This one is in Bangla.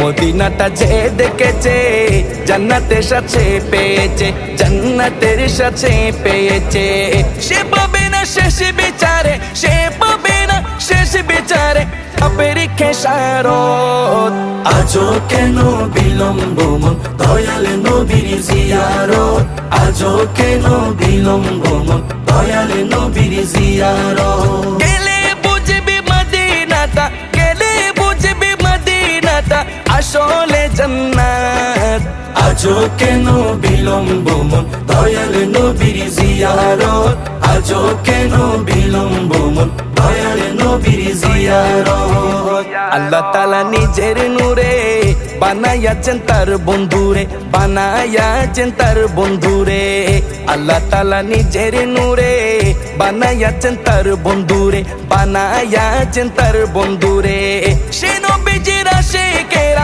মদিনাটা যে দেখেছে জান্নাতের সাথে পেয়েছে, জান্নাতের সাথে পেয়েছে। সে পাবে না শেষ বিচারে, সে পাবে না শেষ বিচারে পাপের খেসারত। আজও কেন বিলম্ব মন দয়াল নবীর জিয়ারত, আজও কেন বিলম্ব মন দয়াল নবীর জিয়ারত। গেলে বুঝবি মদিনাটা, গেলে বুঝবি মদিনাটা আসলে জান্নাত। আজও কেন বিলম্ব মন দয়াল নবীর জিয়ারত, আজও কেন বিলম্ব মন দয়াল নবীর জিয়ারত। আল্লাহ তাআলা নিজের নূরে বানায়াছেন তার বন্ধুরে, বানায়াছেন তার বন্ধুরে। আল্লাহ তাআলা নিজের নূরে বানায়াছেন তার বন্ধুরে, বানায়াছেন তার বন্ধুরে। সে নবীজির আশিকেরা